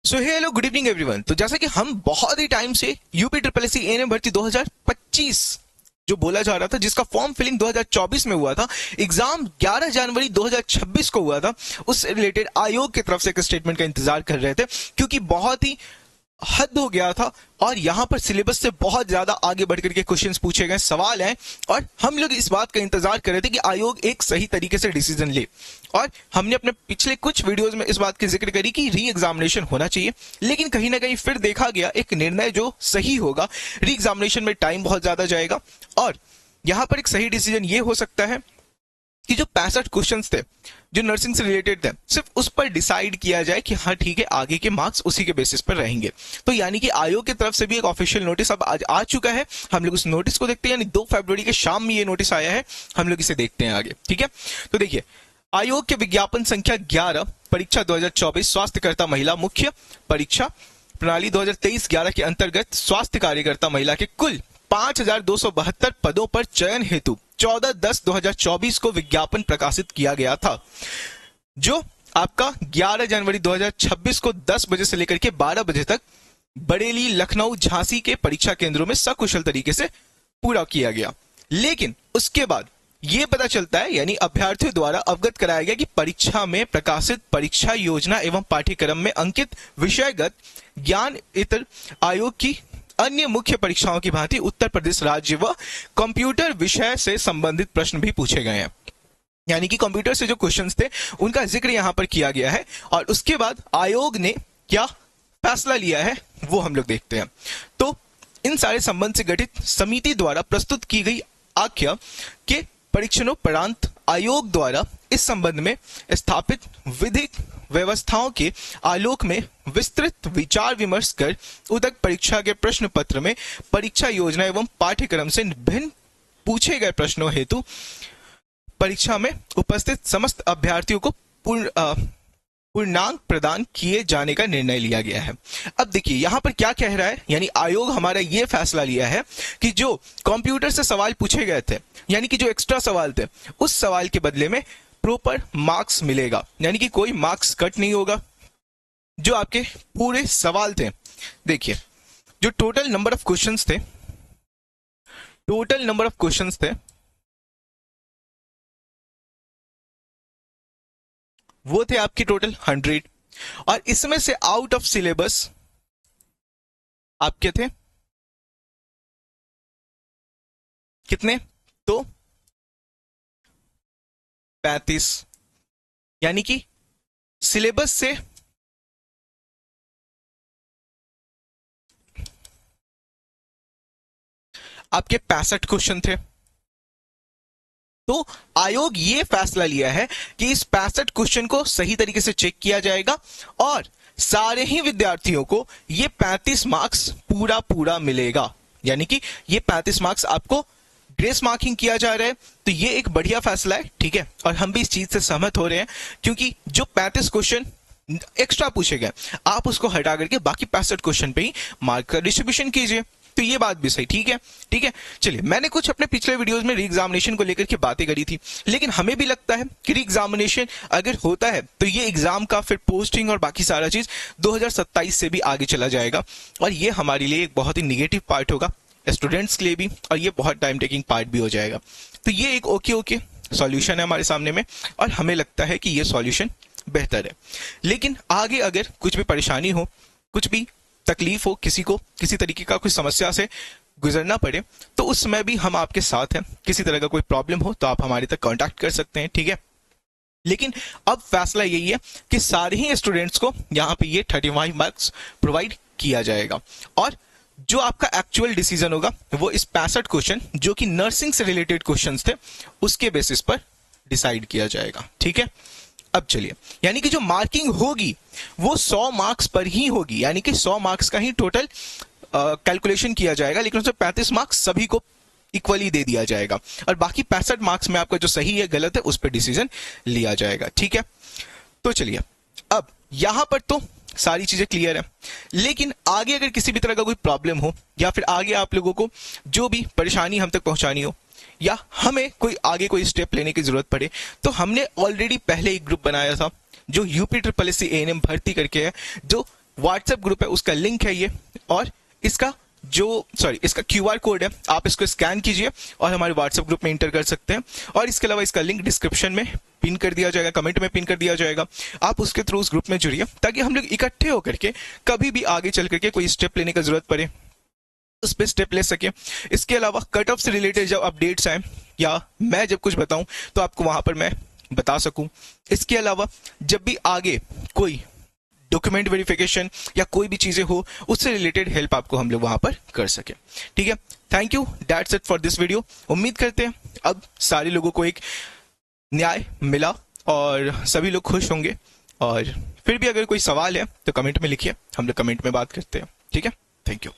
सो hello good evening everyone. तो जैसा कि हम बहुत ही टाइम से UP triple S C ANM भर्ती 2025 जो बोला जा रहा था, जिसका फॉर्म फिलिंग 2024 में हुआ था, एग्जाम 11 जनवरी 2026 को हुआ था, उससे रिलेटेड आयोग की तरफ से एक स्टेटमेंट का इंतजार कर रहे थे, क्योंकि बहुत ही हद हो गया था और यहां पर सिलेबस से बहुत ज्यादा आगे बढ़कर के क्वेश्चंस पूछे गए, सवाल हैं, और हम लोग इस बात का इंतजार कर रहे थे कि आयोग एक सही तरीके से डिसीजन ले। और हमने अपने पिछले कुछ वीडियोस में इस बात की जिक्र करी कि री एग्जामिनेशन होना चाहिए, लेकिन कहीं ना कहीं फिर देखा गया एक निर्णय जो सही होगा, री एग्जामिनेशन में टाइम बहुत ज्यादा जाएगा और यहां पर एक सही डिसीजन ये हो सकता है कि जो 65 क्वेश्चंस थे जो नर्सिंग से रिलेटेड थे, सिर्फ उस पर डिसाइड किया जाए कि हाँ ठीक है, आगे के मार्क्स उसी के बेसिस पर रहेंगे। तो यानी कि आयोग की तरफ से भी एक ऑफिशियल नोटिस अब आज आ चुका है। हम लोग उस नोटिस को देखते हैं, यानी 2 फरवरी के शाम में ये नोटिस आया है, हम लोग इसे देखते हैं आगे। ठीक है, तो देखिए, आयोग के विज्ञापन संख्या 11 परीक्षा 2024 स्वास्थ्यकर्ता महिला मुख्य परीक्षा प्रणाली 2023-11 के अंतर्गत स्वास्थ्य कार्यकर्ता महिला के कुल 5272 पदों पर चयन हेतु 14/10/2024 को विज्ञापन प्रकाशित किया गया था, जो आपका 11 जनवरी 2026 को 10 बजे से लेकर के 12 बजे तक बरेली, लखनऊ, झांसी के परीक्षा केंद्रों में सकुशल तरीके से पूरा किया गया। लेकिन उसके बाद यह पता चलता है, यानी अभ्यर्थियों द्वारा अवगत कराया गया कि परीक्षा में प्रकाशित परीक्षा योजना एवं पाठ्यक्रम में अंकित विषयगत ज्ञान इतर आयोग की अन्य मुख्य परीक्षाओं की भांति उत्तर प्रदेश राज्य व कंप्यूटर विषय से संबंधित प्रश्न भी पूछे गए हैं। यानी कि कंप्यूटर से जो क्वेश्चंस थे उनका जिक्र यहां पर किया गया है। और उसके बाद आयोग ने क्या फैसला लिया है वो हम लोग देखते हैं। तो इन सारे संबंध से गठित समिति द्वारा प्रस्तुत की गई आख्या के परीक्षणोपरांत आयोग द्वारा इस संबंध में स्थापित विधिक व्यवस्थाओं के आलोक में विस्तृत विचार विमर्श कर उदक परीक्षा के प्रश्न पत्र में परीक्षा योजना एवं पाठ्यक्रम से भिन्न पूछे गए प्रश्नों हेतु परीक्षा में उपस्थित समस्त अभ्यर्थियों को पूर्णांक प्रदान किए जाने का निर्णय लिया गया है। अब देखिए यहां पर क्या कह रहा है, यानी आयोग हमारा यह फैसला लिया है कि जो कंप्यूटर से सवाल पूछे गए थे, यानी कि जो एक्स्ट्रा सवाल थे, उस सवाल के बदले में प्रॉपर मार्क्स मिलेगा, यानी कि कोई मार्क्स कट नहीं होगा। जो आपके पूरे सवाल थे, देखिए जो टोटल नंबर ऑफ क्वेश्चंस थे वो थे आपके टोटल 100, और इसमें से आउट ऑफ सिलेबस आपके थे कितने, तो 35, यानी कि सिलेबस से आपके 65 क्वेश्चन थे। तो आयोग ये फैसला लिया है कि इस 65 क्वेश्चन को सही तरीके से चेक किया जाएगा और सारे ही विद्यार्थियों को ये 35 मार्क्स पूरा मिलेगा, यानी कि ये 35 मार्क्स आपको ग्रेस मार्किंग किया जा रहा है। तो ये एक बढ़िया फैसला है, ठीक है, और हम भी इस चीज से सहमत हो रहे हैं, क्योंकि जो 35 क्वेश्चन एक्स्ट्रा पूछे गए आप उसको हटा करके बाकी 65 क्वेश्चन पे ही मार्क का डिस्ट्रीब्यूशन कीजिए। तो ये बात भी सही, ठीक है। चलिए, मैंने कुछ अपने पिछले वीडियोस में री एग्जामिनेशन को लेकर के बातें करी थी, लेकिन हमें भी लगता है कि री एग्जामिनेशन अगर होता है तो ये एग्जाम का फिर पोस्टिंग और बाकी सारा चीज 2027 से भी आगे चला जाएगा, और ये हमारे लिए एक बहुत ही निगेटिव पार्ट होगा स्टूडेंट्स के लिए भी, और ये बहुत टाइम टेकिंग पार्ट भी हो जाएगा। तो ये एक ओके सॉल्यूशन है हमारे सामने में, और हमें लगता है कि ये सॉल्यूशन बेहतर है। लेकिन आगे अगर कुछ भी परेशानी हो, कुछ भी तकलीफ हो, किसी को किसी तरीके का कोई समस्या से गुजरना पड़े, तो उस समय भी हम आपके साथ हैं। किसी तरह का कोई प्रॉब्लम हो तो आप हमारे तक कांटेक्ट कर सकते हैं, ठीक है। लेकिन अब फैसला यही है कि सारे ही स्टूडेंट्स को यहाँ पे ये 35 मार्क्स प्रोवाइड किया जाएगा, और जो आपका एक्चुअल डिसीजन होगा वो इस 65 क्वेश्चन जो कि नर्सिंग से रिलेटेड क्वेश्चंस थे उसके बेसिस पर डिसाइड किया जाएगा, ठीक है। अब चलिए, यानी कि जो मार्किंग होगी वो 100 मार्क्स पर ही होगी, यानी कि 100 मार्क्स का ही टोटल कैलकुलेशन किया जाएगा, लेकिन उसमें 35 मार्क्स सभी को इक्वली दे दिया जाएगा, और बाकी 65 मार्क्स में आपका जो सही है गलत है उस पर डिसीजन लिया जाएगा, ठीक है। तो चलिए, अब यहां पर तो सारी चीजें क्लियर है, लेकिन आगे अगर किसी भी तरह का कोई प्रॉब्लम हो, या फिर आगे आप लोगों को जो भी परेशानी हम तक पहुंचानी हो, या हमें कोई आगे कोई स्टेप लेने की जरूरत पड़े, तो हमने ऑलरेडी पहले एक ग्रुप बनाया था जो UP triple S C ANM भर्ती करके है, जो व्हाट्सएप ग्रुप है उसका लिंक है ये, और इसका इसका क्यूआर कोड है, आप इसको स्कैन कीजिए और हमारे व्हाट्सएप ग्रुप में इंटर कर सकते हैं। और इसके अलावा इसका लिंक डिस्क्रिप्शन में पिन कर दिया जाएगा, कमेंट में पिन कर दिया जाएगा। आप उसके थ्रू उस ग्रुप में जुड़िए ताकि हम लोग इकट्ठे होकर के कभी भी आगे चल करके कोई स्टेप लेने की जरूरत पड़े उस पर स्टेप ले सके। इसके अलावा कट ऑफ से रिलेटेड जब अपडेट्स आए या मैं जब कुछ बताऊं तो आपको वहां पर मैं बता सकूं। इसके अलावा जब भी आगे कोई डॉक्यूमेंट वेरिफिकेशन या कोई भी चीजें हो उससे रिलेटेड हेल्प आपको हम लोग वहां पर कर सके। ठीक है, thank you, that's it for this video. उम्मीद करते हैं अब सारे लोगों को एक न्याय मिला और सभी लोग खुश होंगे। और फिर भी अगर कोई सवाल है तो कमेंट में लिखिए, हम लोग कमेंट में बात करते हैं। ठीक है, थैंक यू।